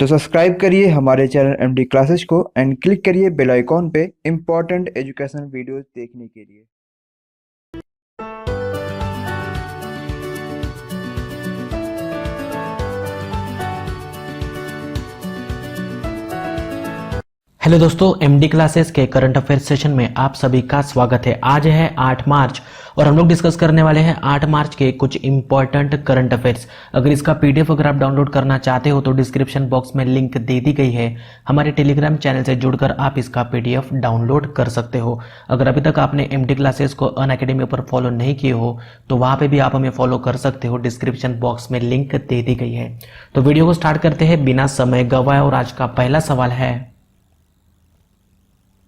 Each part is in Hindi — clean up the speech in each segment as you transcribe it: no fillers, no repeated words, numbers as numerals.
तो सब्सक्राइब करिए हमारे चैनल एमडी क्लासेस को एंड क्लिक करिए बेल आइकॉन पे इम्पोर्टेंट एजुकेशनल वीडियोस देखने के लिए। हेलो दोस्तों, एमडी क्लासेस के करंट अफेयर सेशन में आप सभी का स्वागत है। आज है 8 मार्च और हम लोग डिस्कस करने वाले हैं 8 मार्च के कुछ इंपॉर्टेंट करंट अफेयर्स। अगर इसका पीडीएफ अगर आप डाउनलोड करना चाहते हो तो डिस्क्रिप्शन बॉक्स में लिंक दे दी गई है। हमारे टेलीग्राम चैनल से जुड़कर आप इसका पीडीएफ डाउनलोड कर सकते हो। अगर अभी तक आपने एमडी क्लासेस को अनअकैडमी पर फॉलो नहीं किए हो तो वहां पे भी आप हमें फॉलो कर सकते हो। डिस्क्रिप्शन बॉक्स में लिंक दे दी गई है। तो वीडियो को स्टार्ट करते हैं बिना समय गवाए और आज का पहला सवाल है,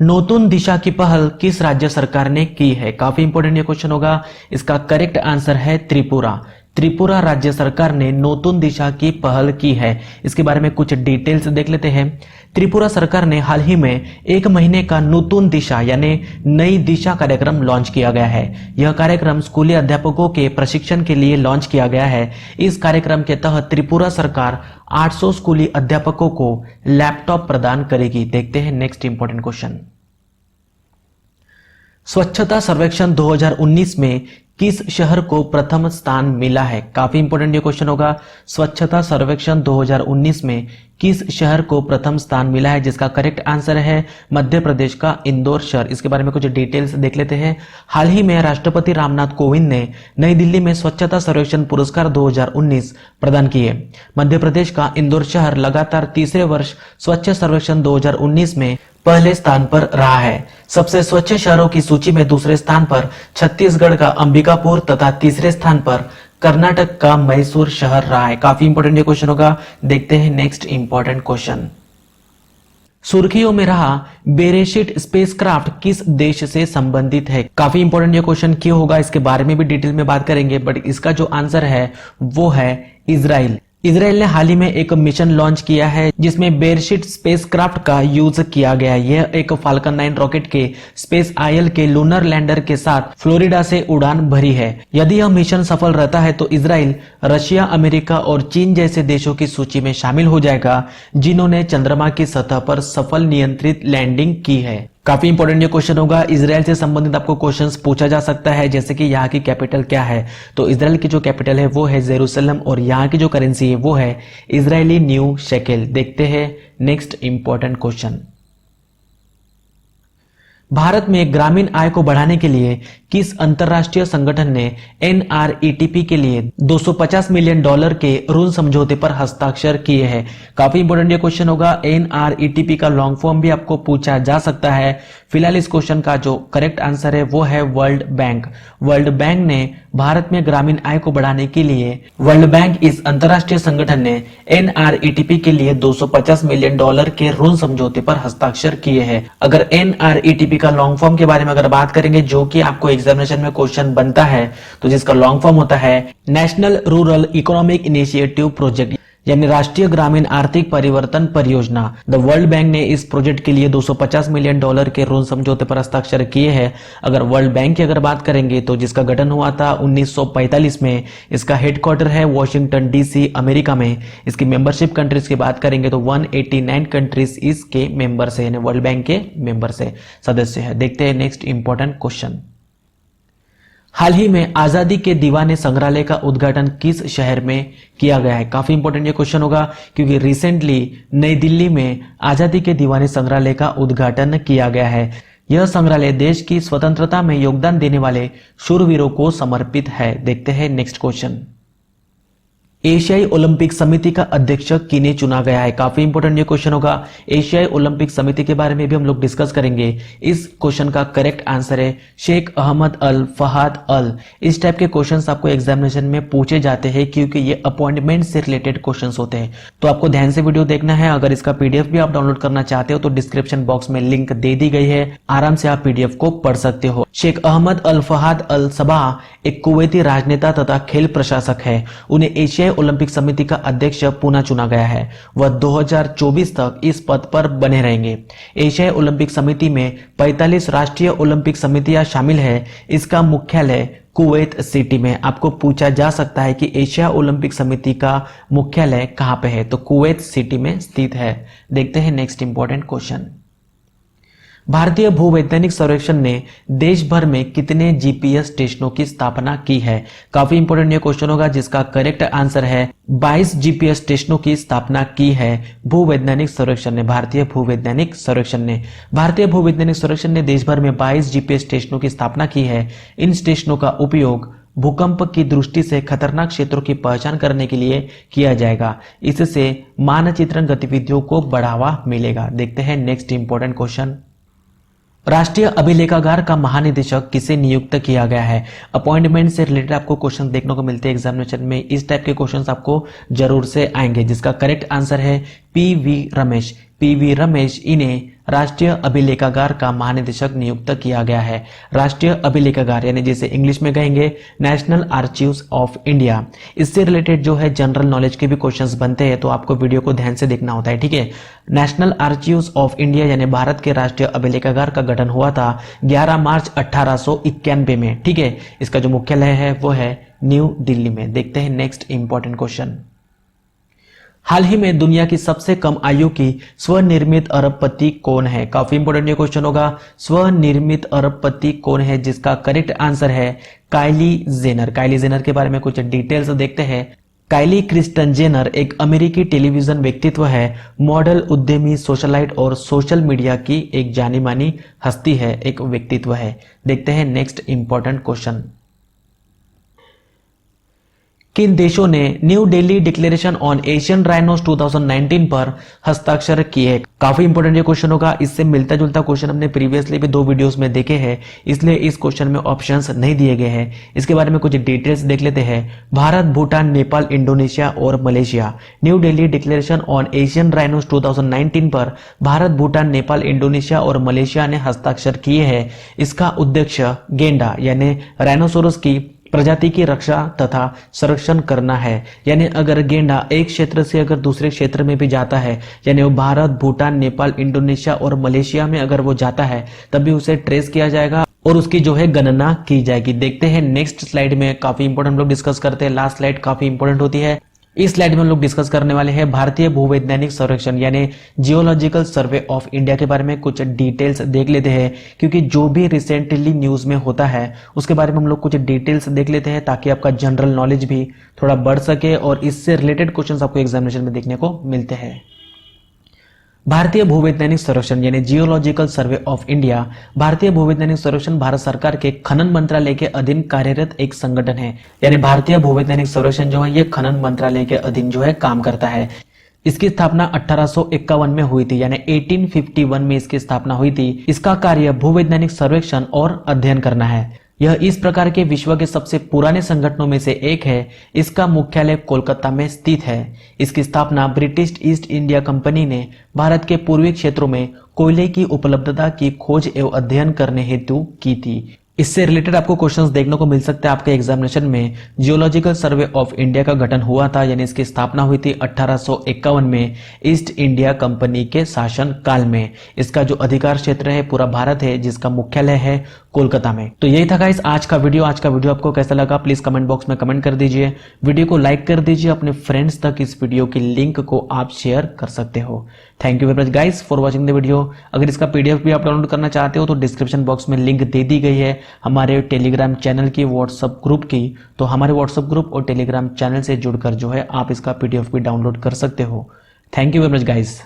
नोतुन दिशा की पहल किस राज्य सरकार ने की है? काफी इंपॉर्टेंट ये क्वेश्चन होगा। इसका करेक्ट आंसर है त्रिपुरा। त्रिपुरा राज्य सरकार ने नोतुन दिशा की पहल की है। इसके बारे में कुछ डिटेल्स देख लेते हैं। त्रिपुरा सरकार ने हाल ही में 1 महीने का नूतन दिशा यानी नई दिशा कार्यक्रम लॉन्च किया गया है। यह कार्यक्रम स्कूली अध्यापकों के प्रशिक्षण के लिए लॉन्च किया गया है। इस कार्यक्रम के तहत त्रिपुरा सरकार 800 स्कूली अध्यापकों को लैपटॉप प्रदान करेगी। देखते हैं नेक्स्ट इंपॉर्टेंट क्वेश्चन। स्वच्छता सर्वेक्षण 2019 में किस शहर को प्रथम स्थान मिला है? काफी इंपॉर्टेंट ये क्वेश्चन होगा। स्वच्छता सर्वेक्षण 2019 में किस शहर को प्रथम स्थान मिला है? जिसका करेक्ट आंसर है मध्य प्रदेश का इंदौर शहर। इसके बारे में कुछ डिटेल्स देख लेते हैं। हाल ही में राष्ट्रपति रामनाथ कोविंद ने नई दिल्ली में स्वच्छता सर्वेक्षण पुरस्कार 2019 प्रदान किए। मध्य प्रदेश का इंदौर शहर लगातार तीसरे वर्ष स्वच्छ सर्वेक्षण 2019 में पहले स्थान पर रहा है। सबसे स्वच्छ शहरों की सूची में दूसरे स्थान पर छत्तीसगढ़ का अंबिकापुर तथा तीसरे स्थान पर कर्नाटक का मैसूर शहर रहा है। काफी इंपॉर्टेंट ये क्वेश्चन होगा। देखते हैं नेक्स्ट इंपॉर्टेंट क्वेश्चन। सुर्खियों में रहा बेरेशिट स्पेसक्राफ्ट किस देश से संबंधित है? काफी इंपॉर्टेंट ये क्वेश्चन क्यों होगा इसके बारे में भी डिटेल में बात करेंगे, बट इसका जो आंसर है वो है इजराइल। इजराइल ने हाल ही में एक मिशन लॉन्च किया है जिसमें बेरशिट स्पेसक्राफ्ट का यूज किया गया। यह एक फाल्कन 9 रॉकेट के स्पेस आयल के लूनर लैंडर के साथ फ्लोरिडा से उड़ान भरी है। यदि यह मिशन सफल रहता है तो इजराइल रशिया, अमेरिका और चीन जैसे देशों की सूची में शामिल हो जाएगा जिन्होंने चंद्रमा की सतह पर सफल नियंत्रित लैंडिंग की है। काफी इंपॉर्टेंट ये क्वेश्चन होगा। इजराइल से संबंधित आपको क्वेश्चंस पूछा जा सकता है, जैसे कि यहाँ की कैपिटल क्या है। तो इजराइल की जो कैपिटल है वो है जेरूसलम और यहाँ की जो करेंसी है वो है इजरायली न्यू शेकेल। देखते हैं नेक्स्ट इंपॉर्टेंट क्वेश्चन। भारत में ग्रामीण आय को बढ़ाने के लिए किस अंतरराष्ट्रीय संगठन ने एनआरईटीपी के लिए $250 मिलियन के ऋण समझौते पर हस्ताक्षर किए हैं? काफी इंपॉर्टेंट ये क्वेश्चन होगा। एनआरईटीपी का लॉन्ग फॉर्म भी आपको पूछा जा सकता है। फिलहाल इस क्वेश्चन का जो करेक्ट आंसर है वो है वर्ल्ड बैंक। वर्ल्ड बैंक ने भारत में ग्रामीण आय को बढ़ाने के लिए इस अंतरराष्ट्रीय संगठन ने एनआरईटीपी के लिए $250 मिलियन के ऋण समझौते पर हस्ताक्षर किए हैं। अगर एनआरईटीपी का लॉन्ग फॉर्म के बारे में अगर बात करेंगे, जो कि आपको एग्जामिनेशन में क्वेश्चन बनता है, तो जिसका लॉन्ग फॉर्म होता है national rural economic initiative project यानी राष्ट्रीय ग्रामीण आर्थिक परिवर्तन परियोजना। द वर्ल्ड बैंक ने इस प्रोजेक्ट के लिए $250 मिलियन के ऋण समझौते पर हस्ताक्षर किए हैं। अगर वर्ल्ड बैंक की अगर बात करेंगे तो जिसका गठन हुआ था 1945 में, इसका हेडक्वार्टर है वॉशिंगटन डीसी अमेरिका में। इसकी मेंबरशिप कंट्रीज की बात करेंगे तो 189 कंट्रीज इसके मेंबर्स है, वर्ल्ड बैंक के मेंबर्स है, सदस्य है। देखते हैं नेक्स्ट इंपॉर्टेंट क्वेश्चन। हाल ही में आजादी के दीवाने संग्रहालय का उद्घाटन किस शहर में किया गया है? काफी इंपॉर्टेंट ये क्वेश्चन होगा क्योंकि रिसेंटली नई दिल्ली में आजादी के दीवाने संग्रहालय का उद्घाटन किया गया है। यह संग्रहालय देश की स्वतंत्रता में योगदान देने वाले शूरवीरों को समर्पित है। देखते हैं नेक्स्ट क्वेश्चन। एशियाई ओलंपिक समिति का अध्यक्ष किन्हें चुना गया है? काफी इंपॉर्टेंट ये क्वेश्चन होगा। एशियाई ओलंपिक समिति के बारे में भी हम लोग डिस्कस करेंगे। इस क्वेश्चन का करेक्ट आंसर है शेख अहमद अल फहाद अल। इस टाइप के क्वेश्चंस आपको एग्जामिनेशन में पूछे जाते हैं क्योंकि ये अपॉइंटमेंट से रिलेटेड क्वेश्चंस होते हैं। तो आपको ध्यान से वीडियो देखना है। अगर इसका पीडीएफ भी आप डाउनलोड करना चाहते हो तो डिस्क्रिप्शन बॉक्स में लिंक दे दी गई है, आराम से आप पीडीएफ को पढ़ सकते हो। शेख अहमद अल फहाद अल सबाह एक कुवैती राजनेता तथा खेल प्रशासक है। उन्हें एशियाई ओलंपिक समिति का अध्यक्ष पुनः चुना गया है। वह 2024 तक इस पद पर बने रहेंगे। एशियाई ओलंपिक समिति में 45 राष्ट्रीय ओलंपिक समितियां शामिल है। इसका मुख्यालय कुवैत सिटी में। आपको पूछा जा सकता है कि एशिया ओलंपिक समिति का मुख्यालय कहां पे है, तो कुवैत सिटी में स्थित है। देखते हैं नेक्स्ट इंपॉर्टेंट क्वेश्चन। भारतीय भूवैज्ञानिक सर्वेक्षण ने देश भर में कितने जीपीएस स्टेशनों की स्थापना की है? काफी इंपोर्टेंट ये क्वेश्चन होगा, जिसका करेक्ट आंसर है 22 जीपीएस स्टेशनों की स्थापना की है भूवैज्ञानिक सर्वेक्षण ने। भारतीय भूवैज्ञानिक सर्वेक्षण ने देश भर में 22 जीपीएस स्टेशनों की स्थापना की है। इन स्टेशनों का उपयोग भूकंप की दृष्टि से खतरनाक क्षेत्रों की पहचान करने के लिए किया जाएगा। इससे मानचित्रण गतिविधियों को बढ़ावा मिलेगा। देखते हैं नेक्स्ट इंपॉर्टेंट क्वेश्चन। राष्ट्रीय अभिलेखागार का महानिदेशक किसे नियुक्त किया गया है? अपॉइंटमेंट से रिलेटेड आपको क्वेश्चन देखने को मिलते हैं एग्जामिनेशन में। इस टाइप के क्वेश्चंस आपको जरूर से आएंगे, जिसका करेक्ट आंसर है पीवी रमेश इन्हें राष्ट्रीय अभिलेखागार का महानिदेशक नियुक्त किया गया है। राष्ट्रीय अभिलेखागार यानी जैसे इंग्लिश में कहेंगे नेशनल आर्चीव्स ऑफ इंडिया। इससे रिलेटेड जो है जनरल नॉलेज के भी क्वेश्चंस बनते हैं, तो आपको वीडियो को ध्यान से देखना होता है, ठीक है। नेशनल आर्चीव्स ऑफ इंडिया यानी भारत के राष्ट्रीय अभिलेखागार का गठन हुआ था 11 मार्च 1891 में, ठीक है। इसका जो मुख्यालय है वो है न्यू दिल्ली में। देखते हैं नेक्स्ट इंपॉर्टेंट क्वेश्चन। हाल ही में दुनिया की सबसे कम आयु की स्वनिर्मित अरबपति कौन है? काफी इंपोर्टेंट ये क्वेश्चन होगा। स्वनिर्मित अरबपति कौन है? जिसका करेक्ट आंसर है काइली जेनर। काइली जेनर के बारे में कुछ डिटेल्स देखते हैं। काइली क्रिस्टन जेनर एक अमेरिकी टेलीविजन व्यक्तित्व है, मॉडल, उद्यमी, सोशलाइट और सोशल मीडिया की एक जानी मानी हस्ती है, एक व्यक्तित्व है। देखते हैं नेक्स्ट इंपॉर्टेंट क्वेश्चन। किन देशों ने new Delhi declaration on Asian rhinos 2019 पर हस्ताक्षर किए? काफी इंपोर्टेंट ये क्वेश्चन होगा। इससे मिलता जुलता क्वेश्चन हमने प्रीवियसली भी 2 वीडियोस में देखे हैं, इसलिए इस क्वेश्चन में ऑप्शंस नहीं दिए गए हैं। इसके बारे में कुछ डिटेल्स देख लेते हैं। भारत, भूटान, नेपाल, इंडोनेशिया और Malaysia. New Delhi declaration on Asian rhinos 2019 पर भारत, भूटान, नेपाल, इंडोनेशिया और मलेशिया ने हस्ताक्षर किए हैं। इसका उद्देश्य गेंडा यानी राइनोसोरस की प्रजाति की रक्षा तथा संरक्षण करना है। यानी अगर गेंडा एक क्षेत्र से अगर दूसरे क्षेत्र में भी जाता है, यानी वो भारत, भूटान, नेपाल, इंडोनेशिया और मलेशिया में अगर वो जाता है, तभी उसे ट्रेस किया जाएगा और उसकी जो है गणना की जाएगी। देखते हैं नेक्स्ट स्लाइड में, काफी इंपोर्टेंट हम लोग डिस्कस करते हैं। लास्ट स्लाइड काफी इंपोर्टेंट होती है। इस स्लाइड में हम लोग डिस्कस करने वाले हैं भारतीय भूवैज्ञानिक सर्वेक्षण यानी जियोलॉजिकल सर्वे ऑफ इंडिया के बारे में कुछ डिटेल्स देख लेते हैं, क्योंकि जो भी रिसेंटली न्यूज में होता है उसके बारे में हम लोग कुछ डिटेल्स देख लेते हैं, ताकि आपका जनरल नॉलेज भी थोड़ा बढ़ सके और इससे रिलेटेड क्वेश्चंस आपको एग्जामिनेशन में देखने को मिलते हैं। भारतीय भूवैज्ञानिक सर्वेक्षण यानी जियोलॉजिकल सर्वे ऑफ इंडिया। भारतीय भूवैज्ञानिक सर्वेक्षण भारत सरकार के खनन मंत्रालय के अधीन कार्यरत एक संगठन है। यानी भारतीय भूवैज्ञानिक सर्वेक्षण जो है ये खनन मंत्रालय के अधीन जो है काम करता है। इसकी स्थापना 1851 में हुई थी, यानी 1851 में इसकी स्थापना हुई थी। इसका कार्य भूवैज्ञानिक सर्वेक्षण और अध्ययन करना है। यह इस प्रकार के विश्व के सबसे पुराने संगठनों में से एक है। इसका मुख्यालय कोलकाता में स्थित है। इसकी स्थापना ब्रिटिश ईस्ट इंडिया कंपनी ने भारत के पूर्वी क्षेत्रों में कोयले की उपलब्धता की खोज एवं अध्ययन करने हेतु की थी। इससे रिलेटेड आपको क्वेश्चंस देखने को मिल सकते हैं आपके एग्जामिनेशन में। जियोलॉजिकल सर्वे ऑफ इंडिया का गठन हुआ था, यानी इसकी स्थापना हुई थी 1851 में ईस्ट इंडिया कंपनी के शासन काल में। इसका जो अधिकार क्षेत्र है पूरा भारत है, जिसका मुख्यालय है कोलकाता में। तो यही था गाइस आज का वीडियो। आज का वीडियो आपको कैसा लगा प्लीज कमेंट बॉक्स में कमेंट कर दीजिए। वीडियो को लाइक कर दीजिए, अपने फ्रेंड्स तक इस वीडियो की लिंक को आप शेयर कर सकते हो। Thank you very much guys for watching the video. अगर इसका पीडीएफ भी आप डाउनलोड करना चाहते हो तो डिस्क्रिप्शन बॉक्स में लिंक दे दी गई है हमारे टेलीग्राम चैनल की, व्हाट्सएप ग्रुप की। तो हमारे व्हाट्सएप ग्रुप और टेलीग्राम चैनल से जुड़कर जो है आप इसका पीडीएफ भी डाउनलोड कर सकते हो। Thank you very much guys.